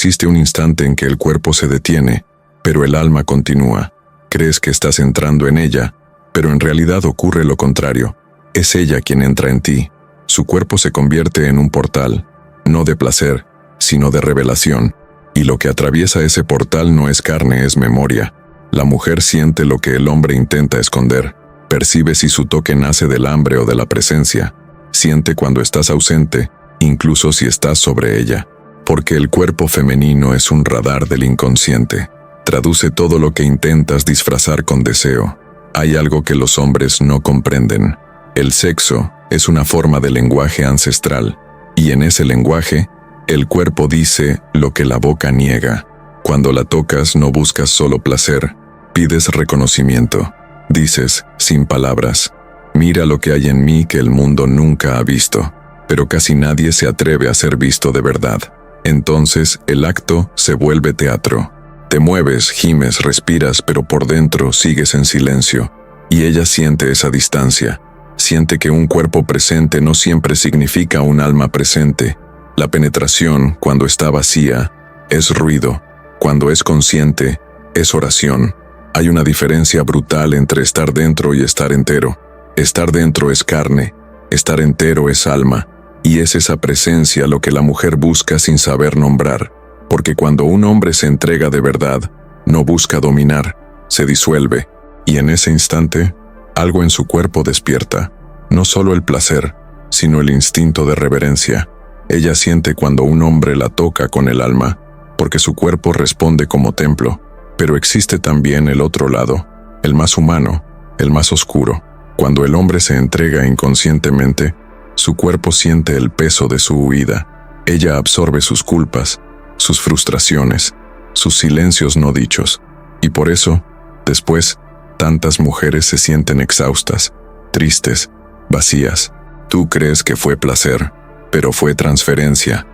Existe un instante en que el cuerpo se detiene, pero el alma continúa. Crees que estás entrando en ella, pero en realidad ocurre lo contrario. Es ella quien entra en ti. Su cuerpo se convierte en un portal, no de placer, sino de revelación. Y lo que atraviesa ese portal no es carne, es memoria. La mujer siente lo que el hombre intenta esconder. Percibe si su toque nace del hambre o de la presencia. Siente cuando estás ausente, incluso si estás sobre ella. Porque el cuerpo femenino es un radar del inconsciente. Traduce todo lo que intentas disfrazar con deseo. Hay algo que los hombres no comprenden. El sexo es una forma de lenguaje ancestral, y en ese lenguaje, el cuerpo dice lo que la boca niega. Cuando la tocas no buscas solo placer, pides reconocimiento. Dices, sin palabras, mira lo que hay en mí que el mundo nunca ha visto, pero casi nadie se atreve a ser visto de verdad. Entonces el acto se vuelve teatro. Te mueves, gimes, respiras, pero por dentro sigues en silencio, y ella siente esa distancia. Siente que un cuerpo presente no siempre significa un alma presente. La penetración, cuando está vacía, es ruido. Cuando es consciente, es oración. Hay una diferencia brutal entre estar dentro y estar entero. Estar dentro es carne, estar entero es alma, y es esa presencia lo que la mujer busca sin saber nombrar. Porque cuando un hombre se entrega de verdad, no busca dominar, se disuelve, y en ese instante, algo en su cuerpo despierta, no solo el placer, sino el instinto de reverencia. Ella siente cuando un hombre la toca con el alma, porque su cuerpo responde como templo, pero existe también el otro lado, el más humano, el más oscuro. Cuando el hombre se entrega inconscientemente, su cuerpo siente el peso de su huida. Ella absorbe sus culpas, sus frustraciones, sus silencios no dichos, y por eso, después, tantas mujeres se sienten exhaustas, tristes, vacías. Tú crees que fue placer, pero fue transferencia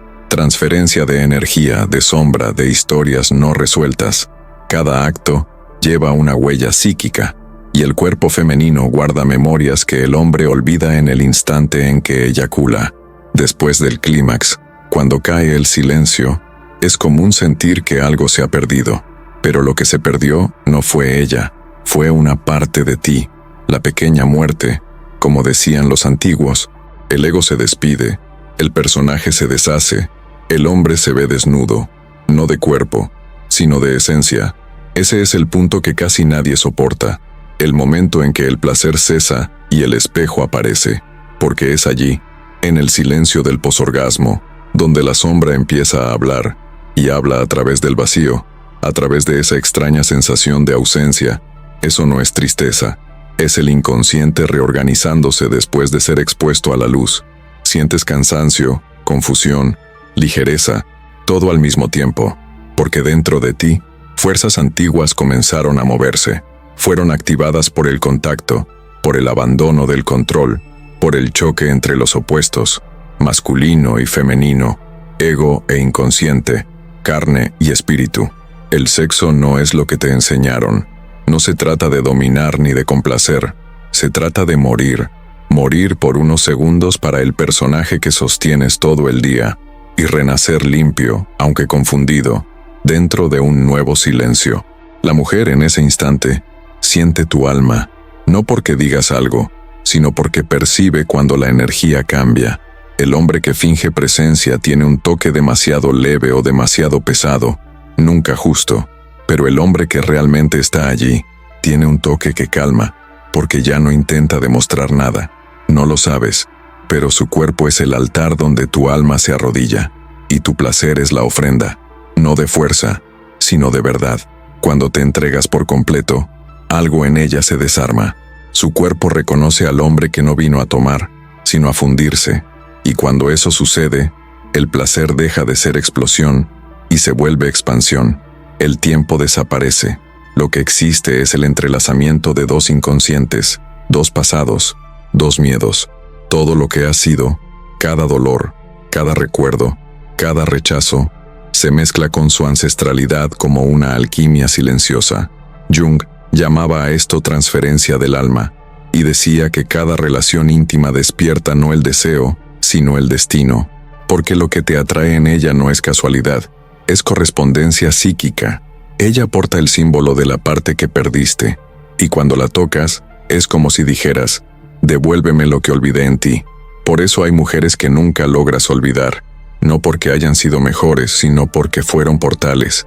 de energía, de sombra, de historias no resueltas. Cada acto lleva una huella psíquica, y el cuerpo femenino guarda memorias que el hombre olvida en el instante en que eyacula. Después del clímax, cuando cae el silencio, es común sentir que algo se ha perdido, pero lo que se perdió no fue ella, fue una parte de ti, la pequeña muerte. Como decían los antiguos, el ego se despide, el personaje se deshace, el hombre se ve desnudo, no de cuerpo, sino de esencia. Ese es el punto que casi nadie soporta, el momento en que el placer cesa y el espejo aparece, porque es allí, en el silencio del posorgasmo, donde la sombra empieza a hablar, y habla a través del vacío, a través de esa extraña sensación de ausencia. Eso no es tristeza, es el inconsciente reorganizándose después de ser expuesto a la luz. Sientes cansancio, confusión, ligereza, todo al mismo tiempo, porque dentro de ti, fuerzas antiguas comenzaron a moverse. Fueron activadas por el contacto, por el abandono del control, por el choque entre los opuestos, masculino y femenino, ego e inconsciente, carne y espíritu. El sexo no es lo que te enseñaron. No se trata de dominar ni de complacer. Se trata de morir. Morir por unos segundos para el personaje que sostienes todo el día, y renacer limpio, aunque confundido, dentro de un nuevo silencio. La mujer en ese instante siente tu alma, no porque digas algo, sino porque percibe cuando la energía cambia. El hombre que finge presencia tiene un toque demasiado leve o demasiado pesado, nunca justo, pero el hombre que realmente está allí tiene un toque que calma, porque ya no intenta demostrar nada. No lo sabes, pero su cuerpo es el altar donde tu alma se arrodilla, y tu placer es la ofrenda, no de fuerza, sino de verdad. Cuando te entregas por completo, algo en ella se desarma. Su cuerpo reconoce al hombre que no vino a tomar, sino a fundirse, y cuando eso sucede, el placer deja de ser explosión y se vuelve expansión. El tiempo desaparece. Lo que existe es el entrelazamiento de dos inconscientes, dos pasados, dos miedos. Todo lo que ha sido, cada dolor, cada recuerdo, cada rechazo, se mezcla con su ancestralidad como una alquimia silenciosa. Jung llamaba a esto transferencia del alma, y decía que cada relación íntima despierta no el deseo, sino el destino, porque lo que te atrae en ella no es casualidad, Es correspondencia psíquica. Ella porta el símbolo de la parte que perdiste, y cuando la tocas, es como si dijeras, devuélveme lo que olvidé en ti. Por eso hay mujeres que nunca logras olvidar, no porque hayan sido mejores, sino porque fueron portales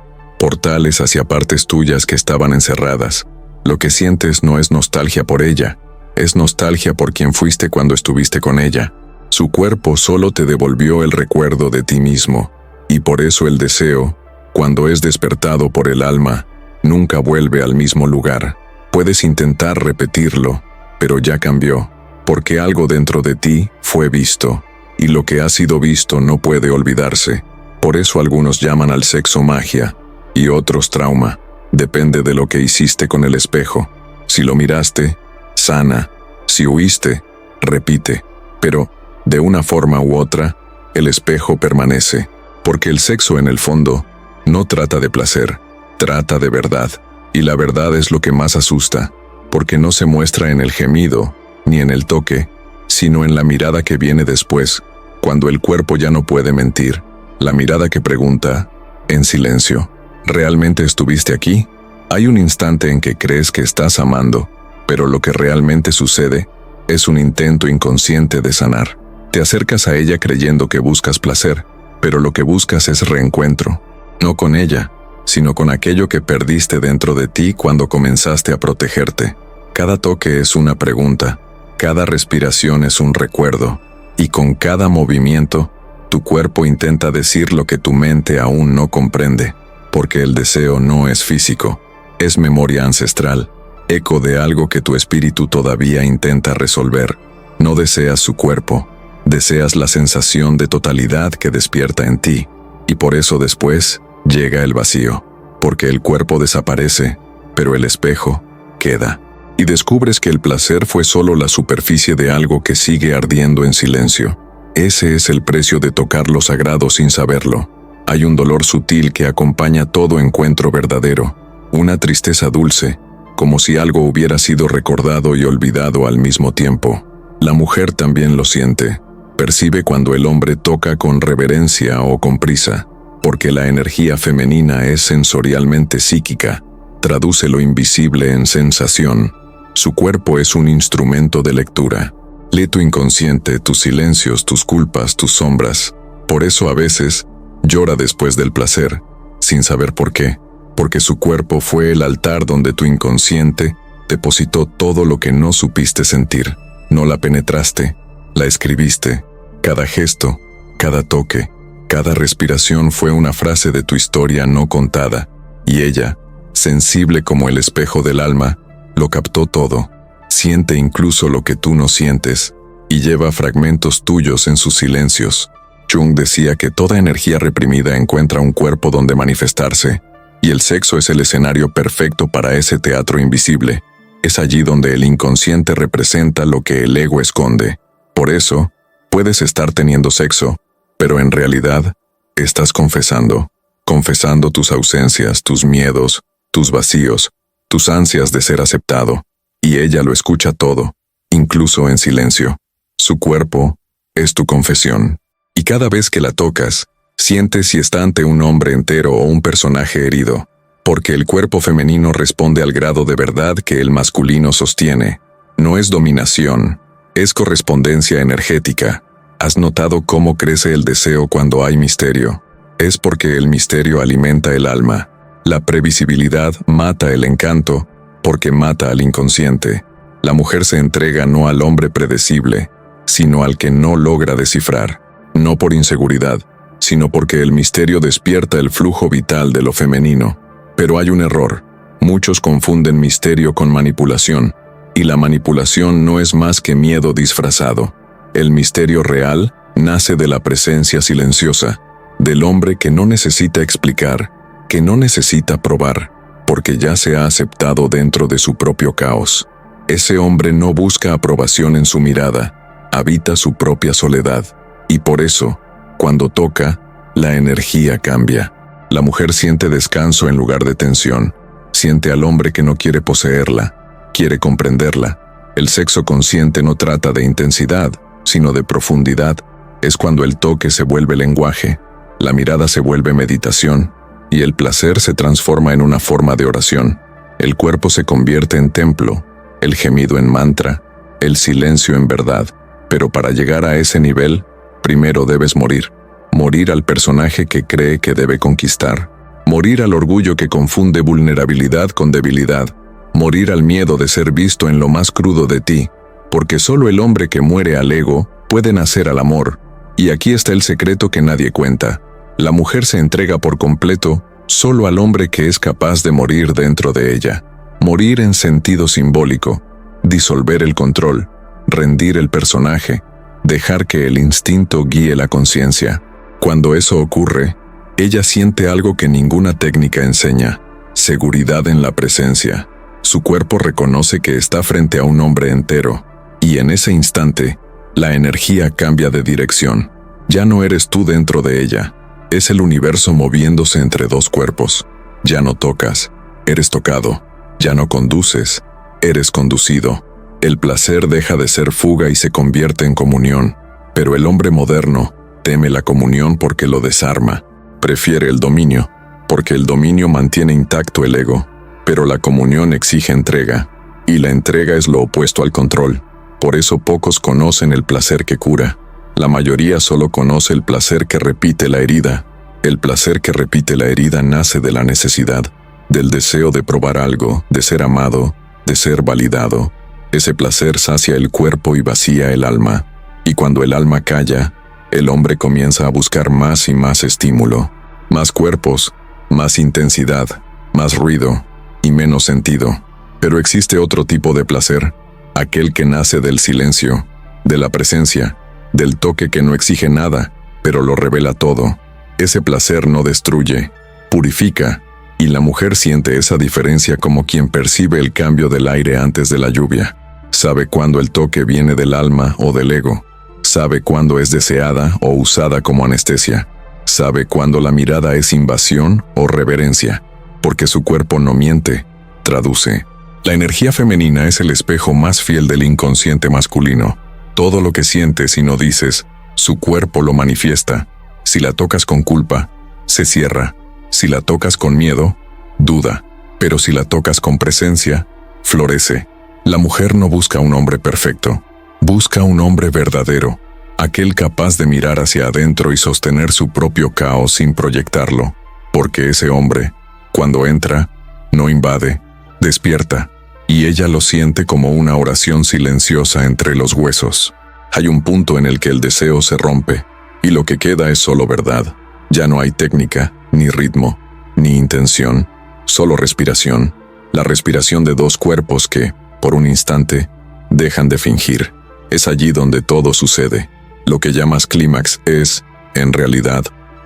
hacia partes tuyas que estaban encerradas. Lo que sientes no es nostalgia por ella, es nostalgia por quien fuiste cuando estuviste con ella. Su cuerpo solo te devolvió el recuerdo de ti mismo, y por eso el deseo, cuando es despertado por el alma, nunca vuelve al mismo lugar. Puedes intentar repetirlo, pero ya cambió, porque algo dentro de ti fue visto, y lo que ha sido visto no puede olvidarse. Por eso algunos llaman al sexo magia, y otros trauma. Depende de lo que hiciste con el espejo. Si lo miraste, sana. Si huiste, repite. Pero, de una forma u otra, el espejo permanece, porque el sexo en el fondo no trata de placer, trata de verdad, y la verdad es lo que más asusta, porque no se muestra en el gemido, ni en el toque, sino en la mirada que viene después, cuando el cuerpo ya no puede mentir, la mirada que pregunta, en silencio, ¿realmente estuviste aquí? Hay un instante en que crees que estás amando, pero lo que realmente sucede es un intento inconsciente de sanar. Te acercas a ella creyendo que buscas placer, pero lo que buscas es reencuentro, no con ella, sino con aquello que perdiste dentro de ti cuando comenzaste a protegerte. Cada toque es una pregunta, cada respiración es un recuerdo, y con cada movimiento, tu cuerpo intenta decir lo que tu mente aún no comprende, porque el deseo no es físico, es memoria ancestral, eco de algo que tu espíritu todavía intenta resolver. No deseas su cuerpo, deseas la sensación de totalidad que despierta en ti, y por eso después llega el vacío, porque el cuerpo desaparece, pero el espejo queda, y descubres que el placer fue solo la superficie de algo que sigue ardiendo en silencio. Ese es el precio de tocar lo sagrado sin saberlo. Hay un dolor sutil que acompaña todo encuentro verdadero, una tristeza dulce, como si algo hubiera sido recordado y olvidado al mismo tiempo. La mujer también lo siente, percibe cuando el hombre toca con reverencia o con prisa, porque la energía femenina es sensorialmente psíquica, traduce lo invisible en sensación. Su cuerpo es un instrumento de lectura. Lee tu inconsciente, tus silencios, tus culpas, tus sombras. Por eso a veces llora después del placer, sin saber por qué, porque su cuerpo fue el altar donde tu inconsciente depositó todo lo que no supiste sentir. No la penetraste, la escribiste. Cada gesto, cada toque, cada respiración fue una frase de tu historia no contada, y ella, sensible como el espejo del alma, lo captó todo. Siente incluso lo que tú no sientes, y lleva fragmentos tuyos en sus silencios. Jung decía que toda energía reprimida encuentra un cuerpo donde manifestarse, y el sexo es el escenario perfecto para ese teatro invisible. Es allí donde el inconsciente representa lo que el ego esconde. Por eso, puedes estar teniendo sexo, pero en realidad, estás confesando tus ausencias, tus miedos, tus vacíos, tus ansias de ser aceptado. Y ella lo escucha todo, incluso en silencio. Su cuerpo es tu confesión. Y cada vez que la tocas, sientes si está ante un hombre entero o un personaje herido, porque el cuerpo femenino responde al grado de verdad que el masculino sostiene. No es dominación, es correspondencia energética. ¿Has notado cómo crece el deseo cuando hay misterio? Es porque el misterio alimenta el alma. La previsibilidad mata el encanto, porque mata al inconsciente. La mujer se entrega no al hombre predecible, sino al que no logra descifrar, no por inseguridad, sino porque el misterio despierta el flujo vital de lo femenino. Pero hay un error. Muchos confunden misterio con manipulación, y la manipulación no es más que miedo disfrazado. El misterio real nace de la presencia silenciosa, del hombre que no necesita explicar, que no necesita probar, porque ya se ha aceptado dentro de su propio caos. Ese hombre no busca aprobación en su mirada, habita su propia soledad, y por eso, cuando toca, la energía cambia. La mujer siente descanso en lugar de tensión, siente al hombre que no quiere poseerla, quiere comprenderla. El sexo consciente no trata de intensidad, sino de profundidad. Es cuando el toque se vuelve lenguaje. La mirada se vuelve meditación, y el placer se transforma en una forma de oración. El cuerpo se convierte en templo, el gemido en mantra, el silencio en verdad. Pero para llegar a ese nivel, primero debes morir. Morir al personaje que cree que debe conquistar. Morir al orgullo que confunde vulnerabilidad con debilidad. Morir al miedo de ser visto en lo más crudo de ti. Porque solo el hombre que muere al ego puede nacer al amor. Y aquí está el secreto que nadie cuenta. La mujer se entrega por completo solo al hombre que es capaz de morir dentro de ella. Morir en sentido simbólico. Disolver el control. Rendir el personaje. Dejar que el instinto guíe la conciencia. Cuando eso ocurre, ella siente algo que ninguna técnica enseña. Seguridad en la presencia. Su cuerpo reconoce que está frente a un hombre entero. Y en ese instante, la energía cambia de dirección. Ya no eres tú dentro de ella. Es el universo moviéndose entre dos cuerpos. Ya no tocas, eres tocado. Ya no conduces, eres conducido. El placer deja de ser fuga y se convierte en comunión. Pero el hombre moderno teme la comunión porque lo desarma. Prefiere el dominio, porque el dominio mantiene intacto el ego. Pero la comunión exige entrega, y la entrega es lo opuesto al control. Por eso pocos conocen el placer que cura. La mayoría solo conoce el placer que repite la herida. El placer que repite la herida nace de la necesidad, del deseo de probar algo, de ser amado, de ser validado. Ese placer sacia el cuerpo y vacía el alma. Y cuando el alma calla, el hombre comienza a buscar más y más estímulo. Más cuerpos, más intensidad, más ruido y menos sentido. Pero existe otro tipo de placer. Aquel que nace del silencio, de la presencia, del toque que no exige nada, pero lo revela todo. Ese placer no destruye, purifica, y la mujer siente esa diferencia como quien percibe el cambio del aire antes de la lluvia. Sabe cuándo el toque viene del alma o del ego. Sabe cuándo es deseada o usada como anestesia. Sabe cuándo la mirada es invasión o reverencia, porque su cuerpo no miente, traduce. La energía femenina es el espejo más fiel del inconsciente masculino. Todo lo que sientes y no dices, su cuerpo lo manifiesta. Si la tocas con culpa, se cierra. Si la tocas con miedo, duda. Pero si la tocas con presencia, florece. La mujer no busca un hombre perfecto. Busca un hombre verdadero. Aquel capaz de mirar hacia adentro y sostener su propio caos sin proyectarlo. Porque ese hombre, cuando entra, no invade, despierta. Y ella lo siente como una oración silenciosa entre los huesos. Hay un punto en el que el deseo se rompe, y lo que queda es solo verdad. Ya no hay técnica, ni ritmo, ni intención, solo respiración. La respiración de dos cuerpos que, por un instante, dejan de fingir. Es allí donde todo sucede. Lo que llamas clímax es, en realidad,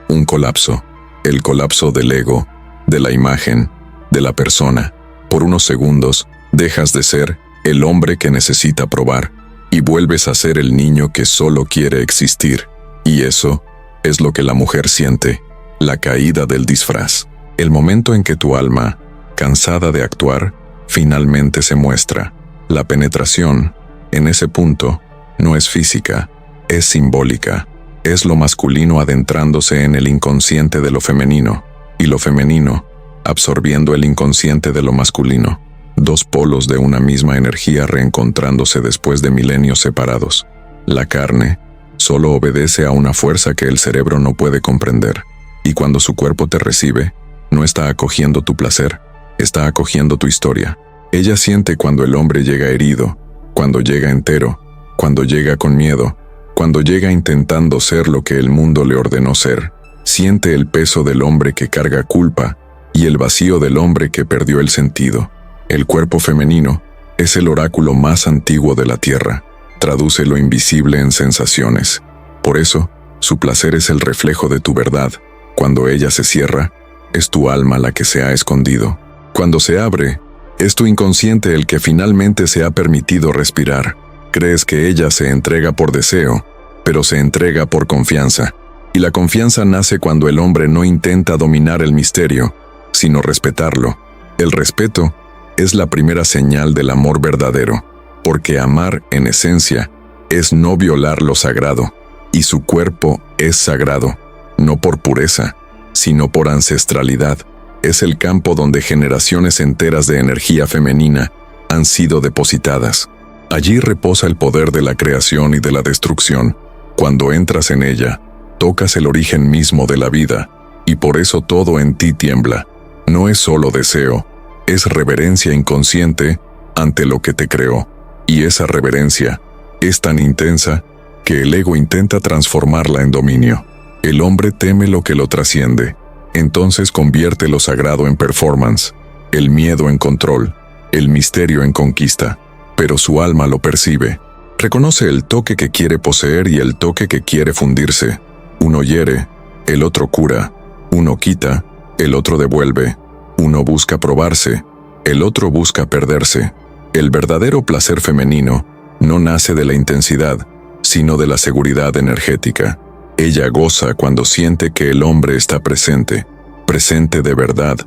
un colapso. El colapso del ego, de la imagen, de la persona. Por unos segundos, dejas de ser el hombre que necesita probar y vuelves a ser el niño que solo quiere existir. Y eso es lo que la mujer siente, la caída del disfraz. El momento en que tu alma, cansada de actuar, finalmente se muestra. La penetración, en ese punto, no es física, es simbólica. Es lo masculino adentrándose en el inconsciente de lo femenino, y lo femenino absorbiendo el inconsciente de lo masculino. Dos polos de una misma energía reencontrándose después de milenios separados. La carne solo obedece a una fuerza que el cerebro no puede comprender. Y cuando su cuerpo te recibe, no está acogiendo tu placer, está acogiendo tu historia. Ella siente cuando el hombre llega herido, cuando llega entero, cuando llega con miedo, cuando llega intentando ser lo que el mundo le ordenó ser. Siente el peso del hombre que carga culpa y el vacío del hombre que perdió el sentido. El cuerpo femenino es el oráculo más antiguo de la tierra. Traduce lo invisible en sensaciones. Por eso, su placer es el reflejo de tu verdad. Cuando ella se cierra, es tu alma la que se ha escondido. Cuando se abre, es tu inconsciente el que finalmente se ha permitido respirar. Crees que ella se entrega por deseo, pero se entrega por confianza. Y la confianza nace cuando el hombre no intenta dominar el misterio, sino respetarlo. El respeto es la primera señal del amor verdadero, porque amar, en esencia, es no violar lo sagrado, y su cuerpo es sagrado. no por pureza, sino por ancestralidad. Es el campo donde generaciones enteras de energía femenina han sido depositadas. Allí reposa el poder de la creación y de la destrucción. Cuando entras en ella, tocas el origen mismo de la vida, y por eso todo en ti tiembla. No es solo deseo, es reverencia inconsciente ante lo que te creó. Y esa reverencia es tan intensa que el ego intenta transformarla en dominio. El hombre teme lo que lo trasciende. Entonces convierte lo sagrado en performance, el miedo en control, el misterio en conquista. Pero su alma lo percibe. Reconoce el toque que quiere poseer y el toque que quiere fundirse. Uno hiere, el otro cura. Uno quita, el otro devuelve. Uno busca probarse, el otro busca perderse. El verdadero placer femenino no nace de la intensidad, sino de la seguridad energética. Ella goza cuando siente que el hombre está presente, presente de verdad,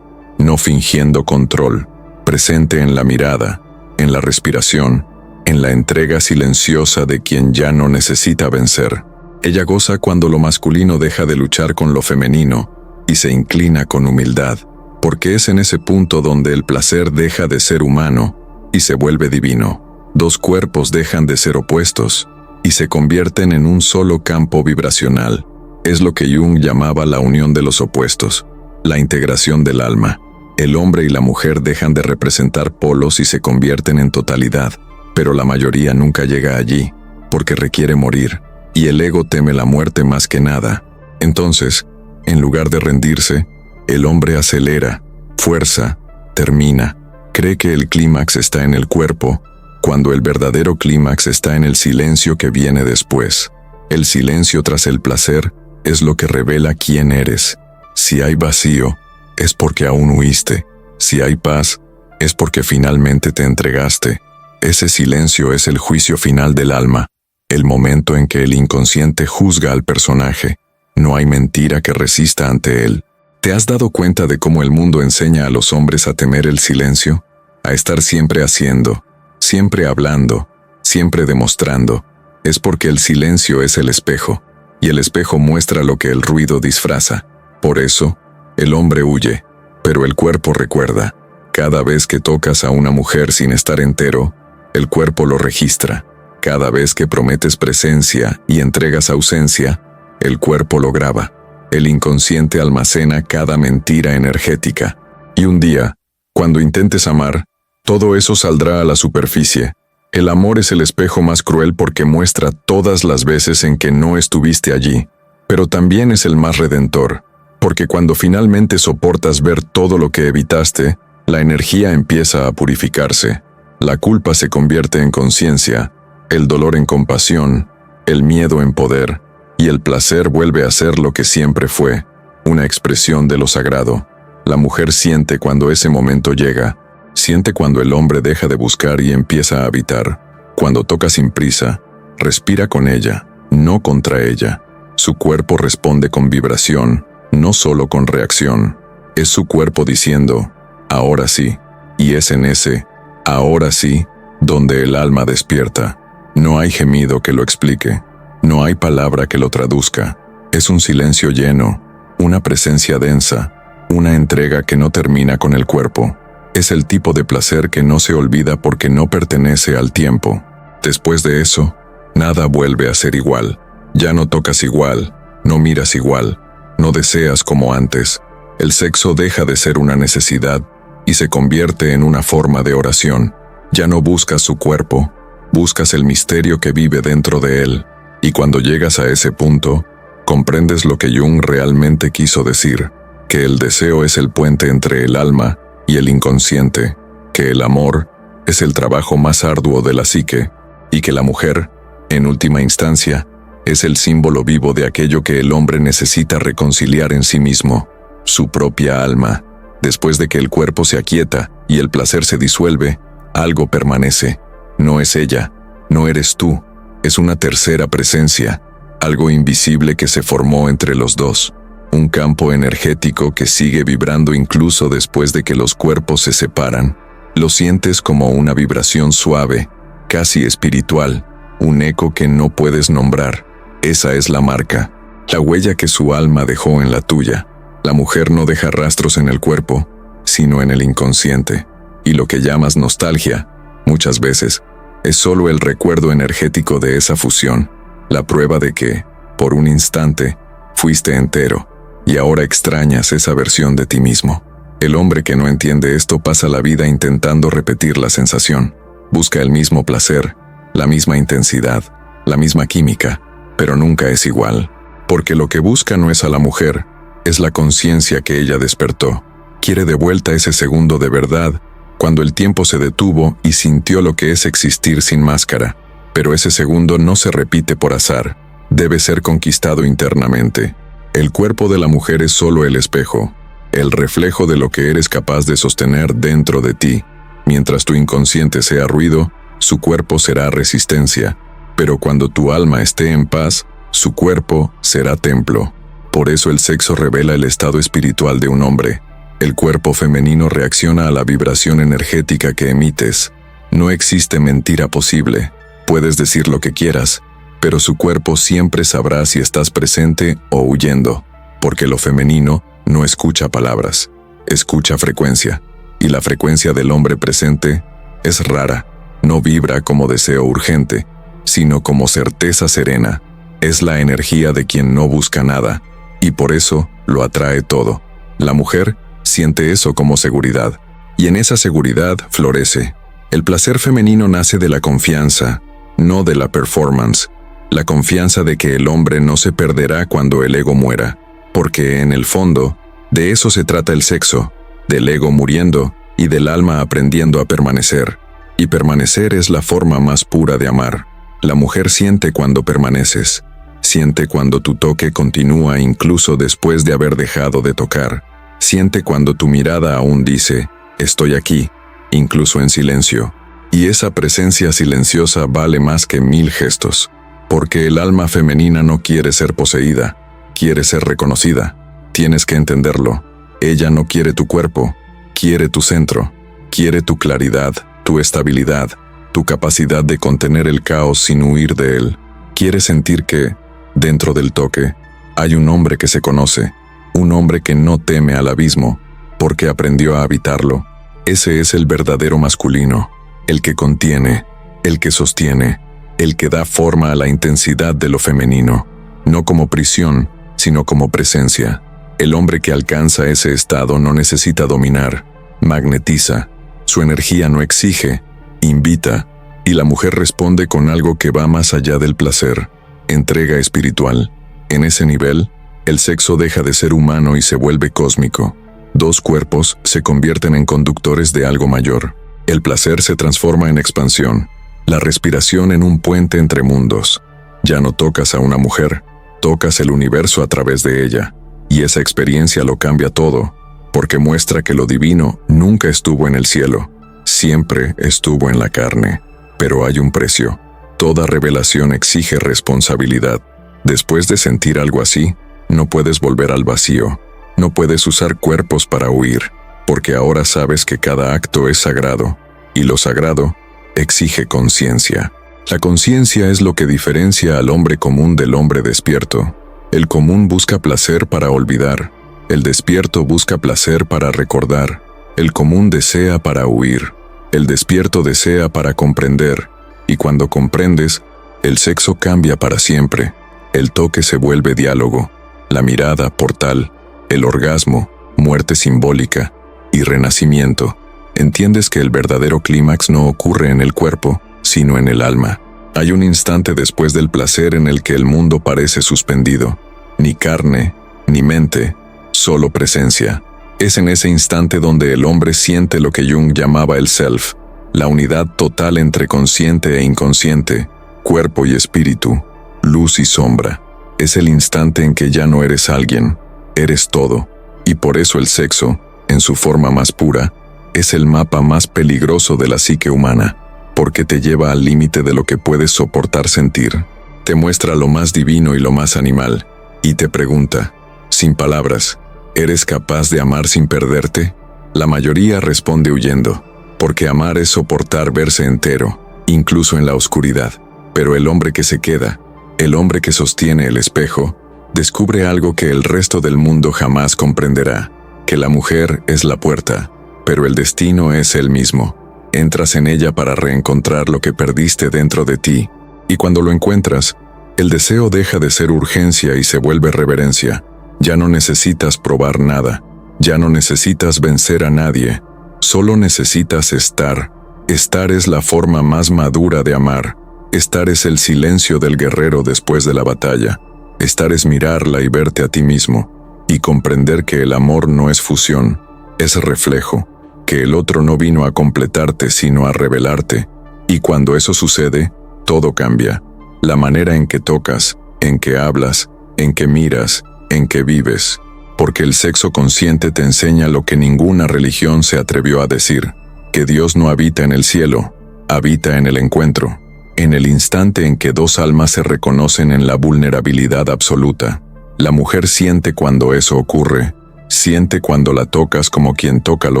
no fingiendo control, presente en la mirada, en la respiración, en la entrega silenciosa de quien ya no necesita vencer. Ella goza cuando lo masculino deja de luchar con lo femenino y se inclina con humildad, porque es en ese punto donde el placer deja de ser humano y se vuelve divino. Dos cuerpos dejan de ser opuestos y se convierten en un solo campo vibracional. Es lo que Jung llamaba la unión de los opuestos, la integración del alma. El hombre y la mujer dejan de representar polos y se convierten en totalidad, pero la mayoría nunca llega allí, porque requiere morir, y el ego teme la muerte más que nada. Entonces, en lugar de rendirse, el hombre acelera, fuerza, termina, cree que el clímax está en el cuerpo, cuando el verdadero clímax está en el silencio que viene después. El silencio tras el placer es lo que revela quién eres. Si hay vacío, es porque aún huiste. Si hay paz, es porque finalmente te entregaste. Ese silencio es el juicio final del alma, el momento en que el inconsciente juzga al personaje. No hay mentira que resista ante él. ¿Te has dado cuenta de cómo el mundo enseña a los hombres a temer el silencio? A estar siempre haciendo, siempre hablando, siempre demostrando. Es porque el silencio es el espejo, y el espejo muestra lo que el ruido disfraza. Por eso, el hombre huye, pero el cuerpo recuerda. Cada vez que tocas a una mujer sin estar entero, el cuerpo lo registra. Cada vez que prometes presencia y entregas ausencia, el cuerpo lo graba. El inconsciente almacena cada mentira energética. Y un día, cuando intentes amar, todo eso saldrá a la superficie. El amor es el espejo más cruel porque muestra todas las veces en que no estuviste allí, pero también es el más redentor, porque cuando finalmente soportas ver todo lo que evitaste, la energía empieza a purificarse. La culpa se convierte en conciencia, el dolor en compasión, el miedo en poder, y el placer vuelve a ser lo que siempre fue, una expresión de lo sagrado. La mujer siente cuando ese momento llega, siente cuando el hombre deja de buscar y empieza a habitar, cuando toca sin prisa, respira con ella, no contra ella. Su cuerpo responde con vibración, no solo con reacción. Es su cuerpo diciendo, ahora sí, y es en ese, ahora sí, donde el alma despierta. No hay gemido que lo explique, no hay palabra que lo traduzca. Es un silencio lleno, una presencia densa, una entrega que no termina con el cuerpo. Es el tipo de placer que no se olvida porque no pertenece al tiempo. Después de eso, nada vuelve a ser igual. Ya no tocas igual, no miras igual, no deseas como antes. El sexo deja de ser una necesidad y se convierte en una forma de oración. Ya no buscas su cuerpo, buscas el misterio que vive dentro de él. Y cuando llegas a ese punto, comprendes lo que Jung realmente quiso decir, que el deseo es el puente entre el alma y el inconsciente, que el amor es el trabajo más arduo de la psique, y que la mujer, en última instancia, es el símbolo vivo de aquello que el hombre necesita reconciliar en sí mismo, su propia alma. Después de que el cuerpo se aquieta y el placer se disuelve, algo permanece. No es ella, no eres tú, es una tercera presencia, algo invisible que se formó entre los dos, un campo energético que sigue vibrando incluso después de que los cuerpos se separan. Lo sientes como una vibración suave, casi espiritual, un eco que no puedes nombrar. Esa es la marca. la huella que su alma dejó en la tuya. La mujer no deja rastros en el cuerpo, sino en el inconsciente. Y lo que llamas nostalgia, muchas veces, es solo el recuerdo energético de esa fusión, la prueba de que, por un instante, fuiste entero, y ahora extrañas esa versión de ti mismo. El hombre que no entiende esto pasa la vida intentando repetir la sensación. Busca el mismo placer, la misma intensidad, la misma química, pero nunca es igual. Porque lo que busca no es a la mujer, es la conciencia que ella despertó. Quiere de vuelta ese segundo de verdad, cuando el tiempo se detuvo y sintió lo que es existir sin máscara. Pero ese segundo no se repite por azar, debe ser conquistado internamente. El cuerpo de la mujer es solo el espejo, el reflejo de lo que eres capaz de sostener dentro de ti. Mientras tu inconsciente sea ruido, su cuerpo será resistencia, pero cuando tu alma esté en paz, su cuerpo será templo. Por eso el sexo revela el estado espiritual de un hombre. El cuerpo femenino reacciona a la vibración energética que emites. No existe mentira posible. Puedes decir lo que quieras, pero su cuerpo siempre sabrá si estás presente o huyendo, porque lo femenino no escucha palabras, escucha frecuencia, y la frecuencia del hombre presente es rara, no vibra como deseo urgente, sino como certeza serena. Es la energía de quien no busca nada, y por eso lo atrae todo. La mujer siente eso como seguridad, y en esa seguridad florece. El placer femenino nace de la confianza, no de la performance. La confianza de que el hombre no se perderá cuando el ego muera, porque en el fondo, de eso se trata el sexo, del ego muriendo y del alma aprendiendo a permanecer. Y permanecer es la forma más pura de amar. La mujer siente cuando permaneces, siente cuando tu toque continúa incluso después de haber dejado de tocar, siente cuando tu mirada aún dice, estoy aquí, incluso en silencio. Y esa presencia silenciosa vale más que 1000 gestos, porque el alma femenina no quiere ser poseída, quiere ser reconocida. Tienes que entenderlo. Ella no quiere tu cuerpo, quiere tu centro, quiere tu claridad, tu estabilidad, tu capacidad de contener el caos sin huir de él. Quiere sentir que, dentro del toque, hay un hombre que se conoce, un hombre que no teme al abismo, porque aprendió a habitarlo. Ese es el verdadero masculino, el que contiene, el que sostiene, el que da forma a la intensidad de lo femenino, no como prisión, sino como presencia. El hombre que alcanza ese estado no necesita dominar, magnetiza. Su energía no exige, invita, y la mujer responde con algo que va más allá del placer, entrega espiritual. En ese nivel, el sexo deja de ser humano y se vuelve cósmico. Dos cuerpos se convierten en conductores de algo mayor. El placer se transforma en expansión, la respiración en un puente entre mundos. Ya no tocas a una mujer, tocas el universo a través de ella, y esa experiencia lo cambia todo, porque muestra que lo divino nunca estuvo en el cielo, siempre estuvo en la carne. Pero hay un precio. Toda revelación exige responsabilidad. Después de sentir algo así, no puedes volver al vacío, no puedes usar cuerpos para huir, porque ahora sabes que cada acto es sagrado, y lo sagrado exige conciencia. La conciencia es lo que diferencia al hombre común del hombre despierto. El común busca placer para olvidar, el despierto busca placer para recordar, el común desea para huir, el despierto desea para comprender, y cuando comprendes, el sexo cambia para siempre, el toque se vuelve diálogo, la mirada portal, el orgasmo, muerte simbólica y renacimiento. Entiendes que el verdadero clímax no ocurre en el cuerpo, sino en el alma. Hay un instante después del placer en el que el mundo parece suspendido. Ni carne, ni mente, solo presencia. Es en ese instante donde el hombre siente lo que Jung llamaba el self, la unidad total entre consciente e inconsciente, cuerpo y espíritu, luz y sombra. Es el instante en que ya no eres alguien, eres todo. Y por eso el sexo, en su forma más pura, es el mapa más peligroso de la psique humana, porque te lleva al límite de lo que puedes soportar sentir. Te muestra lo más divino y lo más animal, y te pregunta, sin palabras, ¿eres capaz de amar sin perderte? La mayoría responde huyendo, porque amar es soportar verse entero, incluso en la oscuridad. Pero el hombre que se queda, el hombre que sostiene el espejo, Descubre algo que el resto del mundo jamás comprenderá, que la mujer es la puerta, pero el destino es él mismo. Entras en ella para reencontrar lo que perdiste dentro de ti, y cuando lo encuentras, el deseo deja de ser urgencia y se vuelve reverencia. Ya no necesitas probar nada, ya no necesitas vencer a nadie, solo necesitas estar. Estar es la forma más madura de amar. Estar es el silencio del guerrero después de la batalla. Estar es mirarla y verte a ti mismo, y comprender que el amor no es fusión, es reflejo, que el otro no vino a completarte sino a revelarte, y cuando eso sucede, todo cambia. La manera en que tocas, en que hablas, en que miras, en que vives, porque el sexo consciente te enseña lo que ninguna religión se atrevió a decir, que Dios no habita en el cielo, habita en el encuentro. En el instante en que dos almas se reconocen en la vulnerabilidad absoluta, la mujer siente cuando eso ocurre, siente cuando la tocas como quien toca lo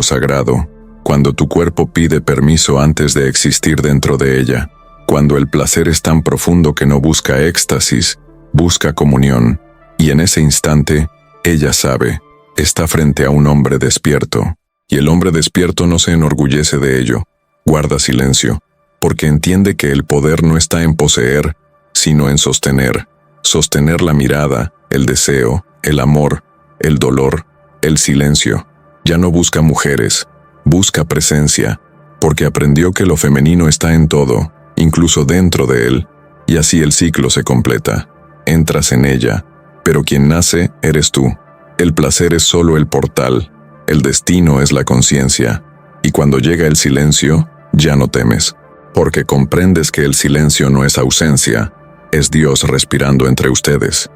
sagrado, cuando tu cuerpo pide permiso antes de existir dentro de ella, cuando el placer es tan profundo que no busca éxtasis, busca comunión, y en ese instante, ella sabe, está frente a un hombre despierto, y el hombre despierto no se enorgullece de ello, guarda silencio, porque entiende que el poder no está en poseer, sino en sostener la mirada, el deseo, el amor, el dolor, el silencio. Ya no busca mujeres, busca presencia, porque aprendió que lo femenino está en todo, incluso dentro de él, y así el ciclo se completa. Entras en ella, pero quien nace eres tú. El placer es solo el portal, el destino es la conciencia, y cuando llega el silencio, ya no temes. Porque comprendes que el silencio no es ausencia, es Dios respirando entre ustedes.